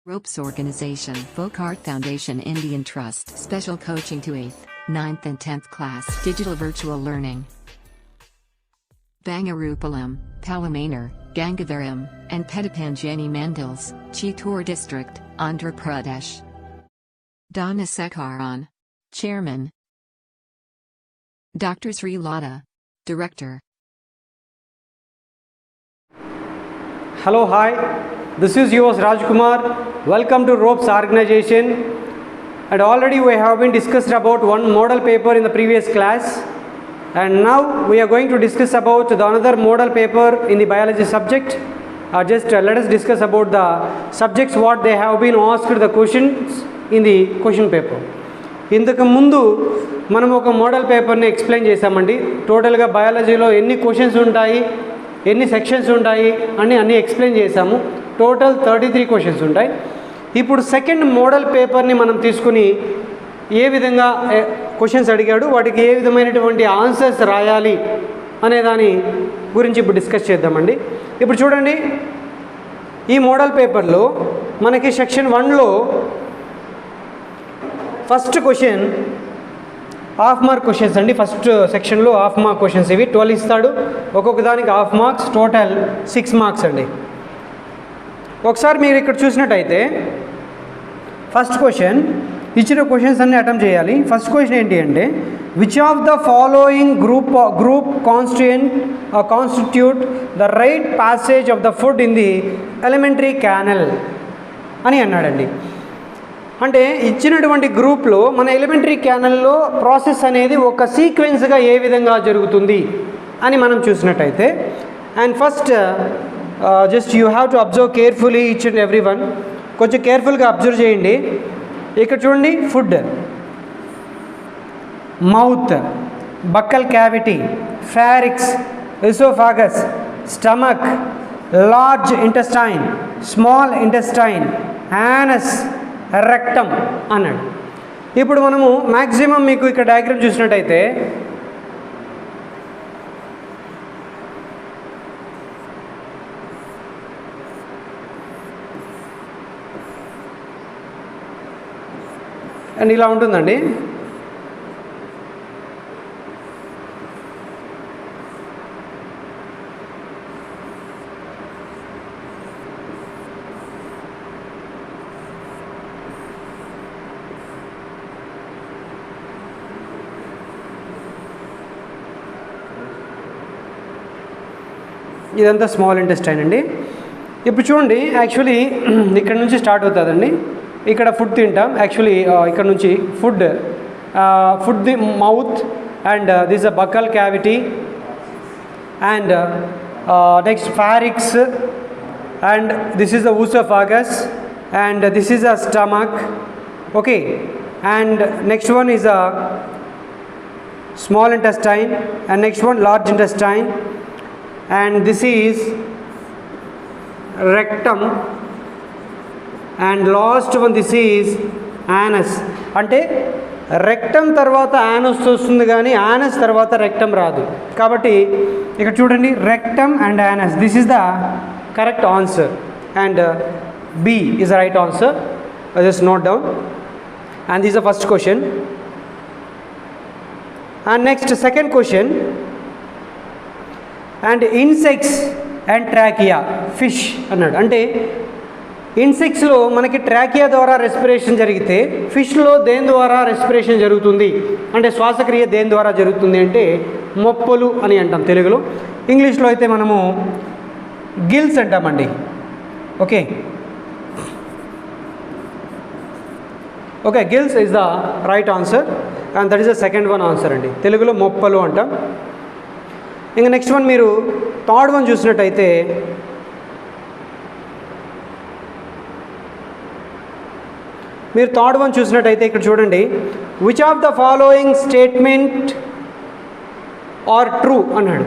Ropes Organization, Folkart Foundation, Indian Trust, Special Coaching to 8th, 9th and 10th class, Digital Virtual Learning. Bangarupalam, Palamanar, Gangavaram, and Petapanjani Mandals, Chittoor District, Andhra Pradesh. Donna Sekaran, Chairman. Dr. Sri Lata, Director. Hello, hi. This is yours Rajkumar. Welcome to Ropes Organization. And already we have been discussed about one model paper in the previous class. And now we are going to discuss about the another model paper in the biology subject. Let us discuss about the subjects what they have been asked the questions in the question paper. ఇంతకు ముందు మనం ఒక model పేపర్ని explain చేసామండి. టోటల్గా బయాలజీలో ఎన్ని questions ఉంటాయి, ఎన్ని సెక్షన్స్ ఉంటాయి అని అన్నీ ఎక్స్ప్లెయిన్ చేసాము. టోటల్ 33 క్వశ్చన్స్ ఉంటాయి. ఇప్పుడు సెకండ్ మోడల్ పేపర్ని మనం తీసుకుని ఏ విధంగా క్వశ్చన్స్ అడిగాడు, వాటికి ఏ విధమైనటువంటి ఆన్సర్స్ రాయాలి అనే దాని గురించి ఇప్పుడు డిస్కస్ చేద్దామండి. ఇప్పుడు చూడండి, ఈ మోడల్ పేపర్లో మనకి సెక్షన్ 1లో first question half mark questions అండి. ఫస్ట్ సెక్షన్లో హాఫ్ మార్క్ క్వశ్చన్స్ ఇవి 12 ఇస్తాడు. ఒక్కొక్క దానికి హాఫ్ మార్క్స్, టోటల్ 6 మార్క్స్ అండి. ఒకసారి మీరు ఇక్కడ చూసినట్టయితే ఫస్ట్ క్వశ్చన్ ఇచ్చిన క్వశ్చన్స్ అన్నీ అటెంప్ట్ చేయాలి. ఫస్ట్ క్వశ్చన్ ఏంటి అంటే, which of the following group constitute the right passage of the food in the elementary canal అని అన్నాడండి. అంటే ఇచ్చినటువంటి గ్రూప్లో మన ఎలిమెంటరీ క్యానల్లో ప్రాసెస్ అనేది ఒక సీక్వెన్స్గా ఏ విధంగా జరుగుతుంది అని మనం చూసినట్టయితే, and first just you have to observe carefully each and every one. కొంచెం కేర్ఫుల్గా అబ్జర్వ్ చేయండి. ఇక్కడ చూడండి, food, mouth, buccal cavity, pharynx, oesophagus, stomach, large intestine, small intestine, anus, rectum అన్నాడు. ఇప్పుడు మనము మ్యాక్సిమం మీకు ఇక్కడ డయాగ్రామ్ చూసినట్టయితే అండ్ ఇలా ఉంటుందండి. ఇదంతా స్మాల్ ఇంటెస్టైన్ అండి. ఇప్పుడు చూడండి, యాక్చువల్లీ ఇక్కడ నుంచి స్టార్ట్ అవుతుందండి. ఇక్కడ ఫుడ్ తింటాం. యాక్చువల్లీ ఇక్కడ నుంచి food the mouth, and this a buccal cavity, and next pharynx, and this is the oesophagus, and this is a stomach. Okay, and next one is a small intestine, and next one large intestine, and this is rectum, and last one this is anus. అంటే rectum తర్వాత anus వస్తుంది, కానీ anus తర్వాత rectum రాదు. కాబట్టి ఇక్కడ చూడండి, rectum and anus, this is the correct answer, and B is the right answer. Just note down. And this the first question. And next second question, and insects and trachea, fish అన్నాడు. అంటే ఇన్సెక్ట్స్లో మనకి trachea ద్వారా respiration జరిగితే, ఫిష్లో దేని ద్వారా respiration జరుగుతుంది అంటే శ్వాసక్రియ దేని ద్వారా జరుగుతుంది అంటే మొప్పలు అని అంటాం తెలుగులో. ఇంగ్లీష్లో అయితే మనము గిల్స్ అంటామండి. Okay, gills is the right answer, and that is the second one answer అండి. తెలుగులో మొప్పలు అంటాం. ఇంకా నెక్స్ట్ వన్ మీరు థర్డ్ వన్ చూసినట్టయితే, ఇక్కడ చూడండి, which of the following statement are true అన్నాడు.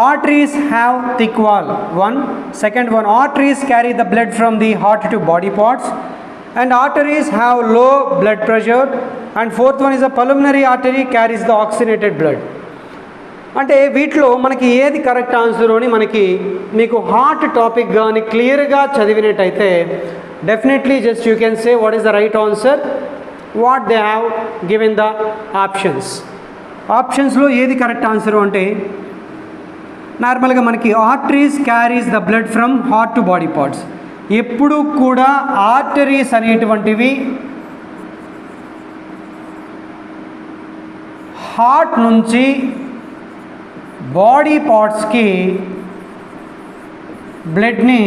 Arteries have thick wall, 1. Second one, arteries carry the blood from the heart to body parts, and arteries have low blood pressure, and fourth one is the pulmonary artery carries the oxygenated blood. అంటే వీటిలో మనకి ఏది correct answer అని మీకు heart topic కానీ క్లియర్గా చదివినట్టయితే definitely just you can say what is the right answer, what they have given the options. ఆప్షన్స్లో ఏది కరెక్ట్ ఆన్సర్ అంటే నార్మల్గా మనకి arteries carries the blood from heart to body parts. ఎప్పుడు కూడా ఆర్టరీస్ అనేటువంటివి హార్ట్ నుంచి బాడీ పార్ట్స్కి బ్లడ్ని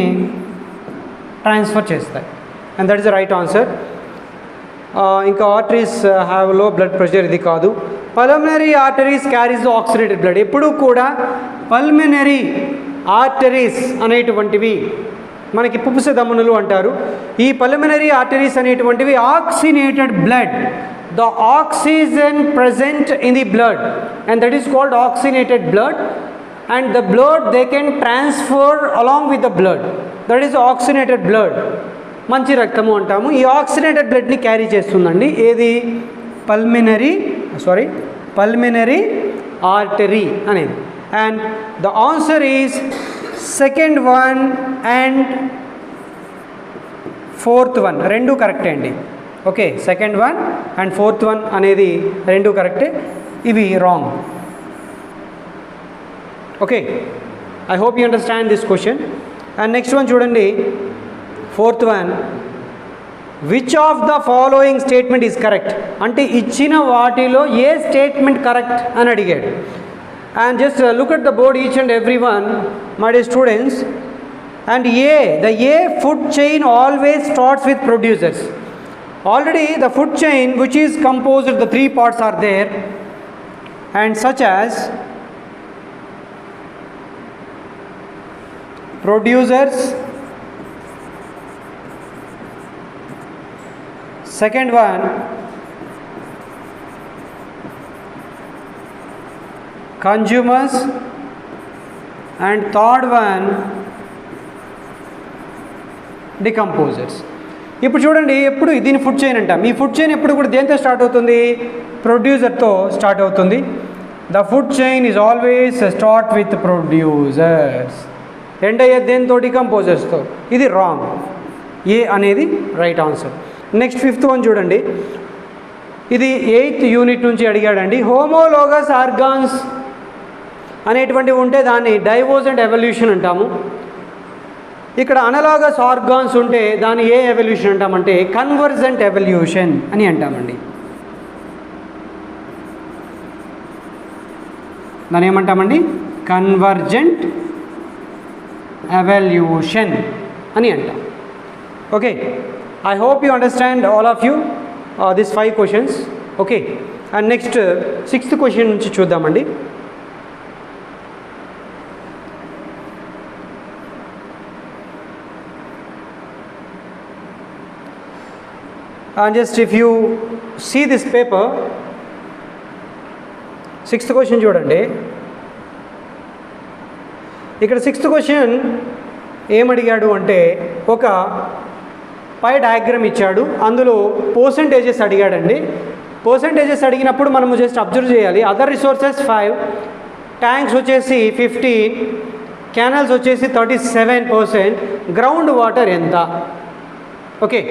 ట్రాన్స్ఫర్ చేస్తాయి, and that is the right answer. ఇంకా arteries have low blood pressure, ఇది కాదు. Pulmonary arteries carries the oxygenated blood. ఎప్పుడు కూడా పల్మనరీ ఆర్టరీస్ అనేటువంటివి మనకి పుప్పుస ధమనులు అంటారు. ఈ పల్మనరీ ఆర్టరీస్ అనేటువంటివి oxygenated blood, the oxygen present in the blood, and that is called oxygenated blood, and the blood they can transfer along with the blood, that is oxygenated blood. మంచి రక్తము అంటాము. ఈ oxygenated బ్లడ్ని carry చేస్తుందండి ఏది, pulmonary artery అనేది. And the answer is second one and fourth one, రెండు కరెక్టే అండి. Okay, second one and fourth one అనేది రెండు కరెక్టే, ఇవి wrong. Okay, I hope you understand this question. And next one చూడండి, fourth one, which of the following statement is correct అంటే ఇచ్చిన వాటిలో ఏ స్టేట్మెంట్ కరెక్ట్ అని అడిగాడు. And just look at the board each and every one my dear students. And the A food chain always starts with producers. Already the food chain which is composed, the three parts are there, and such as producers, second one consumers, and third one decomposers. ఇప్పుడు చూడండి, ఎప్పుడు దీని food chain అంటాం. ఈ food chain ఎప్పుడు కూడా దేంతో start అవుతుంది, ప్రొడ్యూసర్తో స్టార్ట్ అవుతుంది. The food chain is always start with producers, end అయ్యేది దేంతో, డికంపోజర్స్తో. ఇది రాంగ్, ఏ అనేది right answer. Next fifth one చూడండి, ఇది 8th యూనిట్ నుంచి అడిగాడండి. హోమోలోగస్ ఆర్గాన్స్ అనేటువంటివి ఉంటే దాన్ని డైవర్జెంట్ ఎవల్యూషన్ అంటాము. ఇక్కడ అనలాగస్ ఆర్గాన్స్ ఉంటే దాన్ని ఏ ఎవల్యూషన్ అంటామంటే కన్వర్జెంట్ ఎవల్యూషన్ అని అంటామండి. దాన్ని ఏమంటామండి, కన్వర్జెంట్ ఎవల్యూషన్ అని అంటాం. Okay, I hope you understand all of you these 5 questions. Okay, and next 6th question నుంచి చూద్దామండి. And just if you see this paper, 6th question చూడండి. ఇక్కడ 6th question ఏమడిగాడు అంటే ఒక పై డయాగ్రామ్ ఇచ్చాడు, అందులో పర్సంటేజెస్ అడిగాడండి. పర్సంటేజెస్ అడిగినప్పుడు మనము జస్ట్ అబ్జర్వ్ చేయాలి. అదర్ రిసోర్సెస్ 5, ట్యాంక్స్ వచ్చేసి 15, కెనాల్స్ వచ్చేసి 37%, గ్రౌండ్ వాటర్ ఎంత. ఓకే,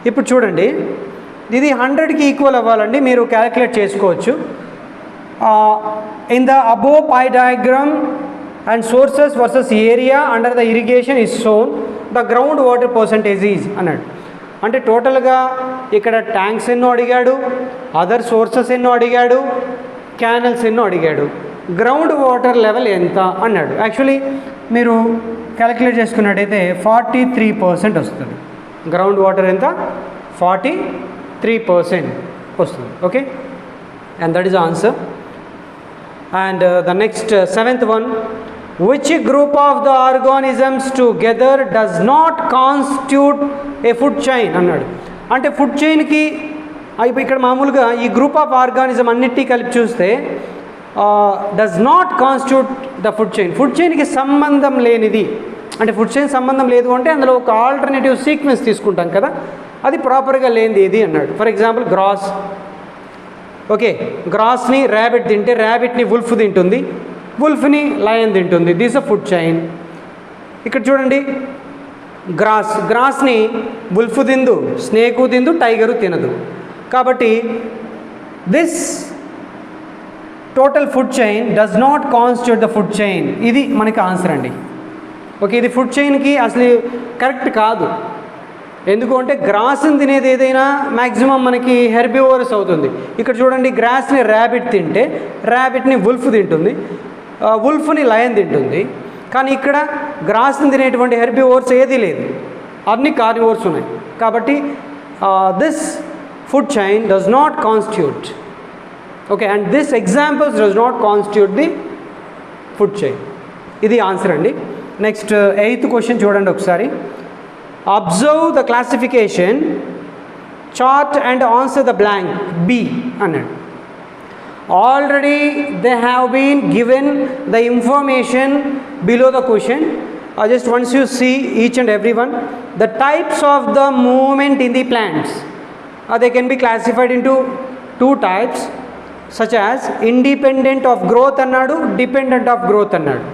ఇప్పుడు చూడండి, ఇది 100కి ఈక్వల్ అవ్వాలండి, మీరు క్యాలిక్యులేట్ చేసుకోవచ్చు. In the above pie diagram and sources versus area under the irrigation is shown, the ground water percentage is అన్నాడు. అంటే టోటల్గా ఇక్కడ ట్యాంక్స్ ఎన్నో అడిగాడు, అదర్ సోర్సెస్ ఎన్నో అడిగాడు, క్యానల్స్ ఎన్నో అడిగాడు, గ్రౌండ్ వాటర్ లెవెల్ ఎంత అన్నాడు. యాక్చువల్లీ మీరు క్యాలిక్యులేట్ చేసుకున్నట్టయితే 43% వస్తుంది. గ్రౌండ్ వాటర్ ఎంత, 43% వస్తుంది. Okay, and that is answer. And the next 7th one, which group of the organisms together does not constitute a food chain అన్నాడు. అంటే ఫుడ్ చైన్కి ఇక్కడ మామూలుగా ఈ గ్రూప్ ఆఫ్ ఆర్గానిజం అన్నిటినీ కలిపి చూస్తే does not constitute the food chain, food చైన్కి సంబంధం లేనిది. అంటే ఫుడ్ చైన్ సంబంధం లేదు అంటే అందులో ఒక ఆల్టర్నేటివ్ సీక్వెన్స్ తీసుకుంటాం కదా, అది ప్రాపర్గా లేనిది ఇది అన్నాడు. For example grass. ఓకే, గ్రాస్ని ర్యాబిట్ తింటే ర్యాబిట్ని వుల్ఫ్ తింటుంది, వుల్ఫ్ని లయన్ తింటుంది. This a food chain. ఇక్కడ చూడండి, గ్రాస్ని వుల్ఫ్ తిందు, స్నేకు తిందు, టైగరు తినదు. కాబట్టి this total food chain does not constitute the food chain. ఇది మనకి ఆన్సర్ అండి. ఓకే, ఇది ఫుడ్ చైన్కి అసలు కరెక్ట్ కాదు. ఎందుకు అంటే గ్రాస్ని తినేది ఏదైనా మ్యాక్సిమం మనకి హెర్బివోరస్ అవుతుంది. ఇక్కడ చూడండి, గ్రాస్ని ర్యాబిట్ తింటే ర్యాబిట్ని వుల్ఫ్ తింటుంది, వుల్ఫ్ని లయన్ తింటుంది. కానీ ఇక్కడ గ్రాస్ని తినేటువంటి హెర్బివోర్స్ ఏదీ లేదు, అన్ని కార్నివోర్స్ ఉన్నాయి. కాబట్టి this food chain does not constitute. Okay, and this examples does not constitute the food chain. ఇది ఆన్సర్ అండి. నెక్స్ట్ 8th క్వశ్చన్ చూడండి ఒకసారి. Observe the classification chart and answer the blank B అన్నాడు. Already they have been given the information below the question. Just once you see each and every one, the types of the movement in the plants, they can be classified into 2 types, such as independent of growth అన్నాడు, dependent of growth అన్నాడు.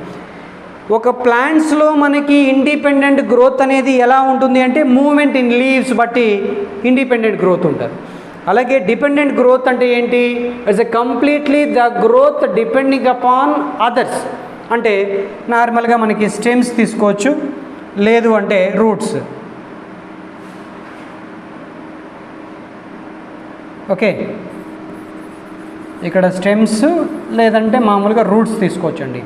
ఒక ప్లాంట్స్లో మనకి independent growth అనేది ఎలా ఉంటుంది అంటే moment in leaves బట్టి independent growth ఉంటుంది. అలాగే డిపెండెంట్ గ్రోత్ అంటే ఏంటి? It's a completely the growth depending upon others. అంటే నార్మల్గా మనకి స్టెమ్స్ తీసుకోవచ్చు, లేదు అంటే రూట్స్. ఓకే, ఇక్కడ స్టెమ్స్ లేదంటే మామూలుగా రూట్స్ తీసుకోవచ్చండి,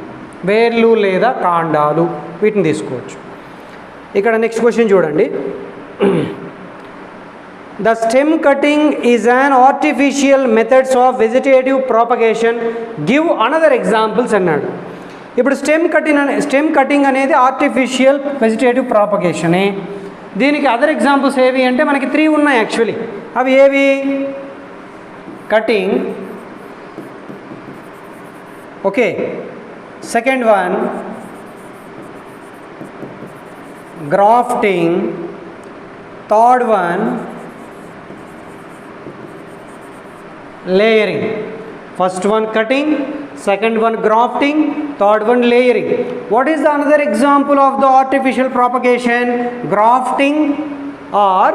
వేర్లు లేదా కాండాలు వీటిని తీసుకోవచ్చు. ఇక్కడ నెక్స్ట్ క్వశ్చన్ చూడండి. The stem cutting is an artificial methods of vegetative propagation. Give another examples అన్నాడు. ఇప్పుడు స్టెమ్ కటింగ్ అనేది ఆర్టిఫిషియల్ వెజిటేటివ్ ప్రాపగేషనే. దీనికి అదర్ ఎగ్జాంపుల్స్ ఏవి అంటే మనకి 3 ఉన్నాయి యాక్చువల్లీ. అవి ఏవి? Cutting, okay, second one grafting, third one layering. First one cutting, second one grafting, third one layering. What is the another example of the artificial propagation? Grafting or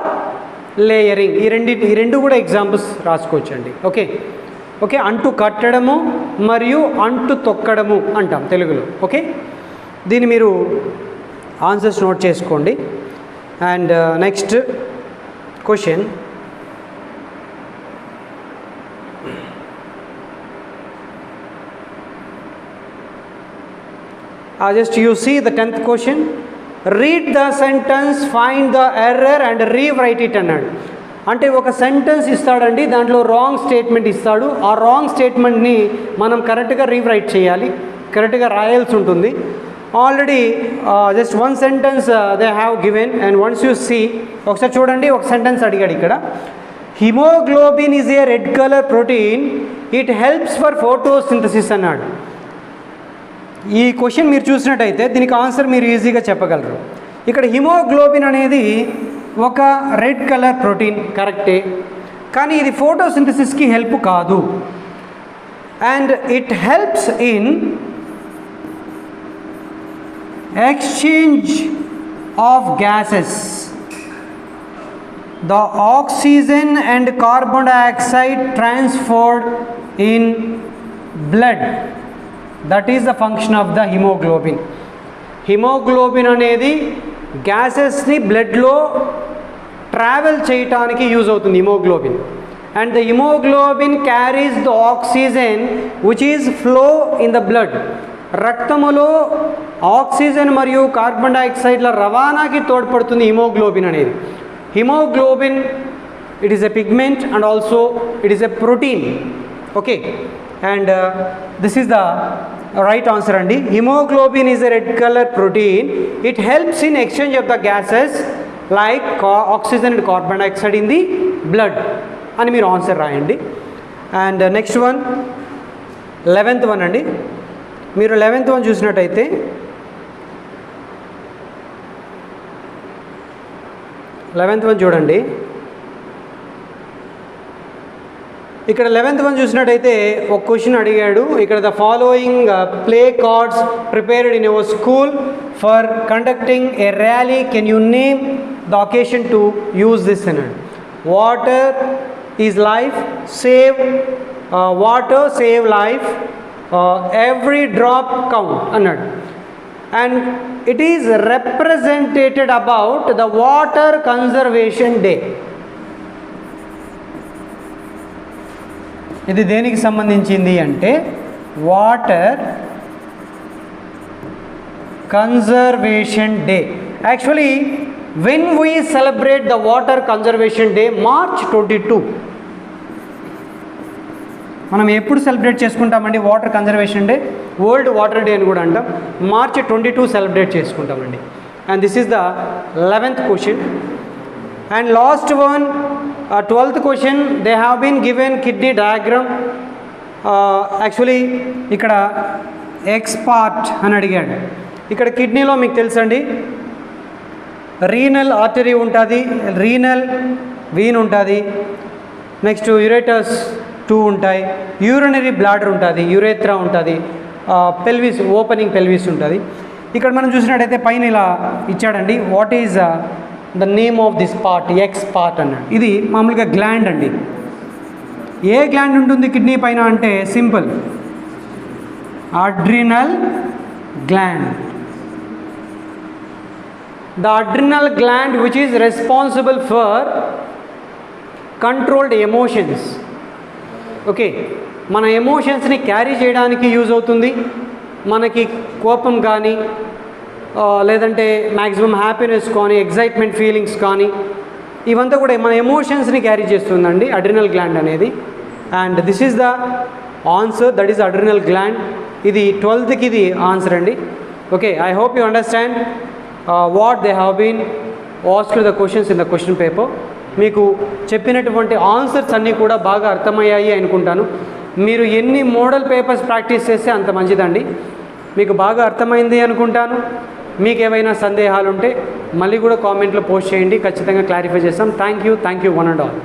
layering. ఈ రెండు కూడా examples రాసుకోవచ్చండి. Okay okay, అంటు కట్టడము మరియు అంటు తొక్కడము అంటాం తెలుగులో. Okay, దీన్ని మీరు answers note చేసుకోండి. And next question, just you see the 10th question. Read the sentence, find the error and rewrite it అన్నాడు. అంటే ఒక సెంటెన్స్ ఇస్తాడండి, దాంట్లో రాంగ్ స్టేట్మెంట్ ఇస్తాడు. ఆ రాంగ్ స్టేట్మెంట్ని మనం కరెక్ట్గా రీరైట్ చేయాలి, కరెక్ట్గా రాయాల్సి ఉంటుంది. Already just one sentence they have given and once you see, ఒకసారి చూడండి. ఒక సెంటెన్స్ అడిగాడు ఇక్కడ. Haemoglobin is a red colour protein, it helps for photosynthesis అన్నాడు. ఈ క్వశ్చన్ మీరు చూసినట్టయితే దీనికి ఆన్సర్ మీరు ఈజీగా చెప్పగలరు. ఇక్కడ హిమోగ్లోబిన్ అనేది ఒక రెడ్ కలర్ ప్రోటీన్, కరెక్టే, కానీ ఇది ఫోటోసింథసిస్కి హెల్ప్ కాదు. And it helps in exchange of gases, the oxygen and carbon dioxide transferred in blood. That is the function of the haemoglobin. Haemoglobin అనేది గ్యాసెస్ని బ్లడ్లో ట్రావెల్ చేయటానికి యూజ్ అవుతుంది haemoglobin. And the haemoglobin carries the oxygen which is flow in the blood. రక్తములో oxygen మరియు carbon డైఆక్సైడ్ల రవాణాకి తోడ్పడుతుంది haemoglobin అనేది. Haemoglobin, it is a pigment and also it is a protein. Okay, and this is the right answer andi. Hemoglobin is a red color protein, it helps in exchange of the gases like oxygen and carbon dioxide in the blood ani meer answer rayandi. And next one 11th one andi. మీరు 11th one చూసినట్టయితే చూడండి. ఇక్కడ 11th one చూసినట్టయితే ఒక question అడిగాడు. ఇక్కడ the following play cards prepared in your school for conducting a rally, can you name the occasion to use this అన్నాడు. Water is life, save water, save life, every drop count అన్నాడు. And it is represented about the water conservation day. ఇది దేనికి సంబంధించింది అంటే water conservation day. Actually when we celebrate the water conservation day, March 22, మనం ఎప్పుడు celebrate చేసుకుంటామండి water conservation day? World water day అని కూడా అంటాం. March 22 సెలబ్రేట్ చేసుకుంటామండి. And this is the 11th question. And last one 12th question, they have been given kidney diagram. Actually ఇక్కడ x part అని అడిగాడు. ఇక్కడ కిడ్నీలో మీకు తెలుసండి రీనల్ ఆర్టరీ ఉంటుంది, రీనల్ వీన్ ఉంటుంది, నెక్స్ట్ యురేటస్ 2 ఉంటాయి, యూరినరీ బ్లాడర్ ఉంటుంది, యురేత్రా ఉంటుంది, పెల్విస్ ఓపెనింగ్ పెల్విస్ ఉంటుంది. ఇక్కడ మనం చూసినట్టయితే పైన ఇలా ఇచ్చాడండి, what is the name of this part, X part అన్నాడు. ఇది మామూలుగా గ్లాండ్ అండి. ఏ గ్లాండ్ ఉంటుంది కిడ్నీ పైన అంటే simple, adrenal gland. The adrenal gland which is responsible for controlled emotions. Okay, మన ఎమోషన్స్ని క్యారీ చేయడానికి యూజ్ అవుతుంది. మనకి కోపం కానీ లేదంటే మ్యాక్సిమం హ్యాపీనెస్ కానీ ఎగ్జైట్మెంట్ ఫీలింగ్స్ కానీ ఇవంతా కూడా మన ఎమోషన్స్ని క్యారీ చేస్తుందండి అడ్రినల్ గ్లాండ్ అనేది. And this is the answer, that is adrenal gland. ఇది 12th ఇది ఆన్సర్ అండి. Okay, I hope you understand what they have been asked the questions in the question paper. మీకు చెప్పినటువంటి ఆన్సర్స్ అన్నీ కూడా బాగా అర్థమయ్యాయి అనుకుంటాను. మీరు ఎన్ని మోడల్ పేపర్స్ ప్రాక్టీస్ చేస్తే అంత మంచిదండి. మీకు బాగా అర్థమైంది అనుకుంటాను. మీకు ఏవైనా సందేహాలు ఉంటే మళ్ళీ కూడా కామెంట్లో పోస్ట్ చేయండి, ఖచ్చితంగా క్లారిఫై చేస్తాం. Thank you one and all.